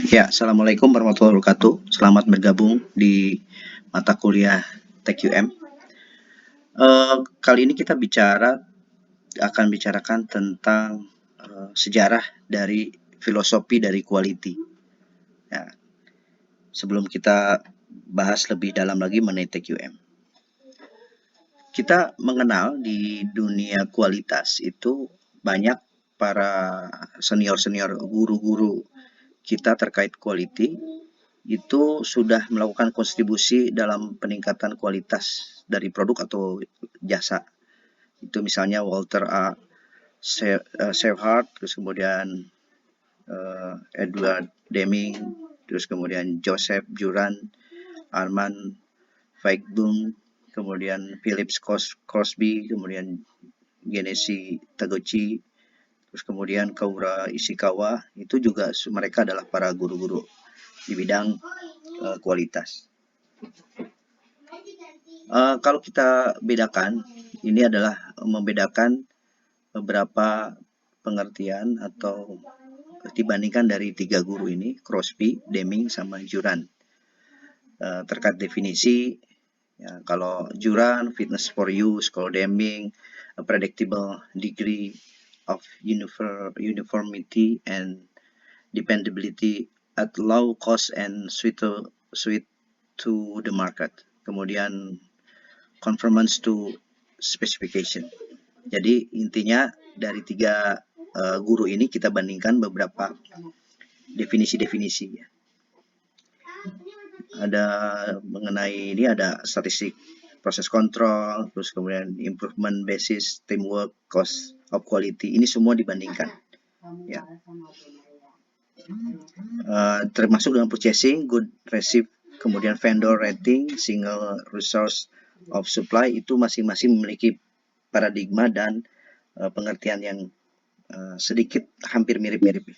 Ya, Assalamualaikum warahmatullahi wabarakatuh. Selamat bergabung di mata kuliah TQM. Kali ini kita akan bicarakan tentang sejarah dari filosofi dari quality. Ya, sebelum kita bahas lebih dalam lagi mengenai TQM. Kita mengenal di dunia kualitas itu banyak para senior-senior guru-guru kita terkait quality itu sudah melakukan kontribusi dalam peningkatan kualitas dari produk atau jasa. Itu misalnya Walter A. Shepard, terus kemudian Edward Deming, terus kemudian Joseph Juran, Armand Weichbund, kemudian Phillips Crosby, kemudian Genesi Taguchi, terus kemudian Kaura Ishikawa. Itu juga mereka adalah para guru-guru di bidang kualitas. Kalau kita bedakan, ini adalah membedakan beberapa pengertian atau dibandingkan dari 3 guru ini, Crosby, Deming, sama Juran. Terkait definisi, ya, kalau Juran, fitness for use, kalau Deming, a predictable degree of uniformity and dependability at low cost and sweet to the market. Kemudian conformance to specification. Jadi intinya dari 3 guru ini kita bandingkan beberapa definisi-definisi. Ada mengenai ini, ada statistik proses kontrol, terus kemudian improvement basis, teamwork, cost of quality. Ini semua dibandingkan. Ya. Termasuk dengan purchasing, good receipt, kemudian vendor rating, single resource of supply, itu masing-masing memiliki paradigma dan pengertian yang sedikit hampir mirip-mirip.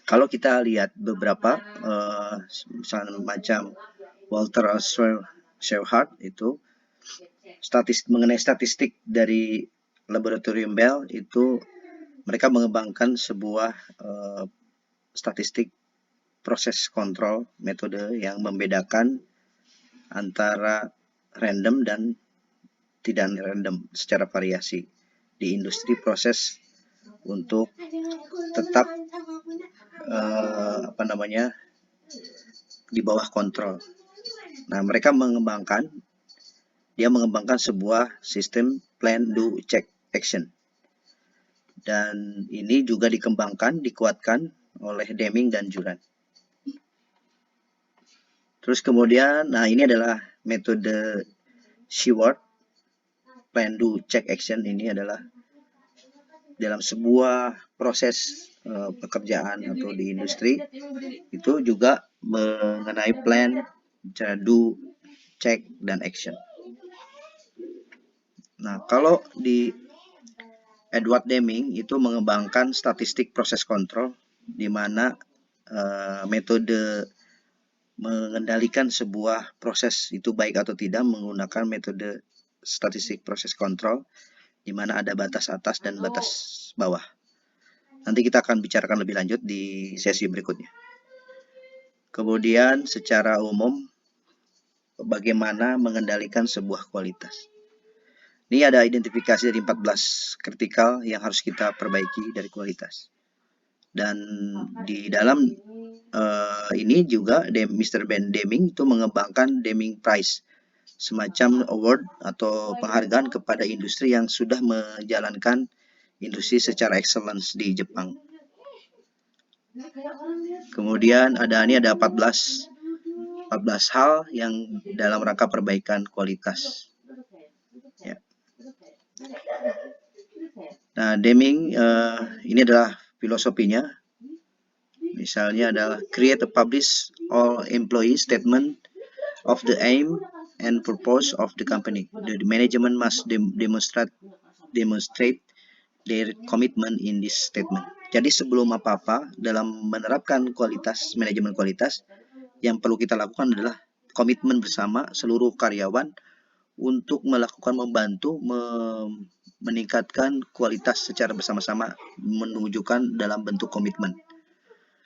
Kalau kita lihat beberapa misalnya macam Walter Shepard itu mengenai statistik dari laboratorium Bell, itu mereka mengembangkan sebuah statistik proses kontrol metode yang membedakan antara random dan tidak random secara variasi di industri proses untuk tetap di bawah kontrol. Nah, mereka mengembangkan sebuah sistem plan, do, check, action. Dan ini juga dikuatkan oleh Deming dan Juran. Terus kemudian, nah ini adalah metode Sheward, plan, do, check, action. Ini adalah dalam sebuah proses pekerjaan atau di industri, itu juga mengenai plan, do, check, dan action. Nah, kalau di Edward Deming itu mengembangkan statistik proses kontrol, di mana metode mengendalikan sebuah proses itu baik atau tidak menggunakan metode statistik proses kontrol, di mana ada batas atas dan batas bawah. Nanti kita akan bicarakan lebih lanjut di sesi berikutnya. Kemudian secara umum, bagaimana mengendalikan sebuah kualitas. Ini ada identifikasi dari 14 kritikal yang harus kita perbaiki dari kualitas. Dan di dalam ini juga Mr. Ben Deming itu mengembangkan Deming Prize, semacam award atau penghargaan kepada industri yang sudah menjalankan industri secara excellence di Jepang. Kemudian ada 14 hal yang dalam rangka perbaikan kualitas. Ya. Nah, Deming ini adalah filosofinya. Misalnya adalah create a publish all employee statement of the aim and purpose of the company. The management must demonstrate their commitment in this statement. Jadi sebelum apa-apa dalam menerapkan kualitas, manajemen kualitas, yang perlu kita lakukan adalah komitmen bersama seluruh karyawan untuk membantu meningkatkan kualitas secara bersama-sama, menunjukkan dalam bentuk komitmen.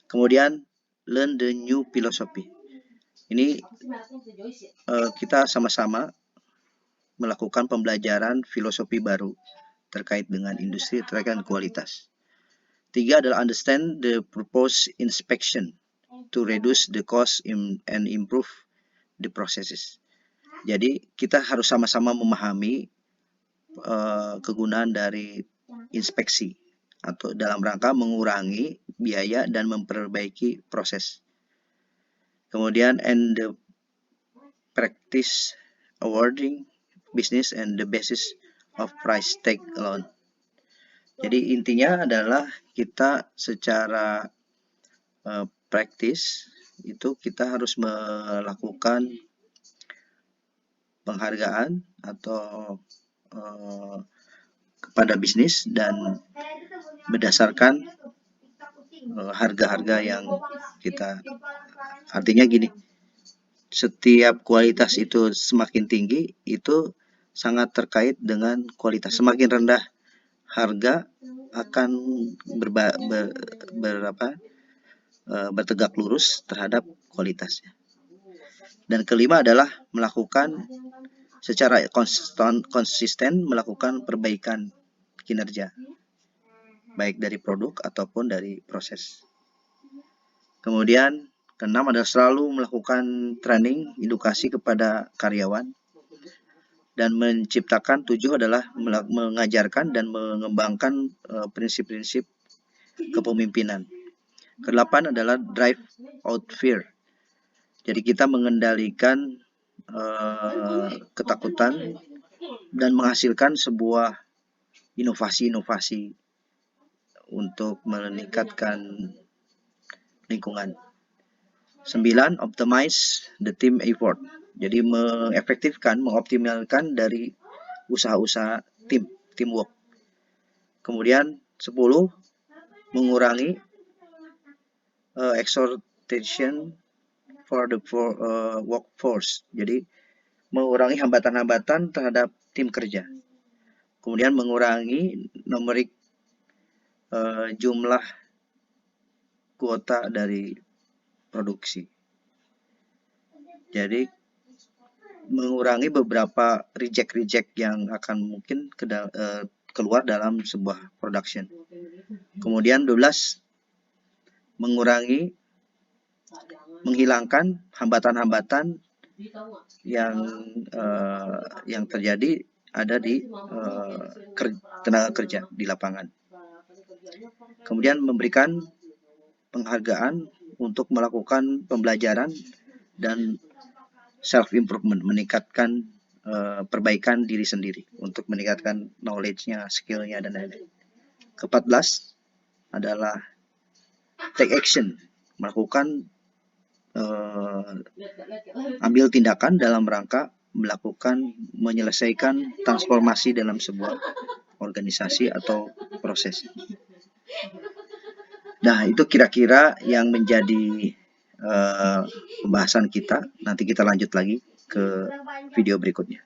Kemudian learn the new philosophy. Ini kita sama-sama melakukan pembelajaran filosofi baru terkait dengan industri, terkait dengan kualitas. 3 adalah understand the purpose inspection to reduce the cost and improve the processes. Jadi kita harus sama-sama memahami kegunaan dari inspeksi atau dalam rangka mengurangi biaya dan memperbaiki proses. Kemudian and the practice awarding business and the basis of price tag alone. Jadi intinya adalah kita secara praktis itu kita harus melakukan penghargaan atau kepada bisnis dan berdasarkan harga-harga yang kita, artinya gini, setiap kualitas itu semakin tinggi itu sangat terkait dengan kualitas. Semakin rendah harga akan bertegak lurus terhadap kualitasnya. Dan kelima adalah melakukan secara konsisten melakukan perbaikan kinerja, baik dari produk ataupun dari proses. Kemudian keenam adalah selalu melakukan training, edukasi kepada karyawan. Dan menciptakan, 7 adalah mengajarkan dan mengembangkan prinsip-prinsip kepemimpinan. Ke-8 adalah drive out fear. Jadi kita mengendalikan ketakutan dan menghasilkan sebuah inovasi-inovasi untuk meningkatkan lingkungan. 9, optimize the team effort. Jadi mengefektifkan, mengoptimalkan dari usaha-usaha teamwork. Kemudian 10, mengurangi exhortation for the workforce. Jadi mengurangi hambatan-hambatan terhadap tim kerja. Kemudian mengurangi numerik jumlah kuota dari produksi. Jadi mengurangi beberapa reject yang akan mungkin keluar dalam sebuah production. Kemudian 12, menghilangkan hambatan-hambatan yang terjadi ada di tenaga kerja di lapangan. Kemudian memberikan penghargaan untuk melakukan pembelajaran dan self-improvement, meningkatkan perbaikan diri sendiri untuk meningkatkan knowledge-nya, skill-nya, dan lain-lain. Ke-14 adalah take action, melakukan ambil tindakan dalam rangka menyelesaikan transformasi dalam sebuah organisasi atau proses. Nah, itu kira-kira yang menjadi pembahasan kita. Nanti kita lanjut lagi ke video berikutnya.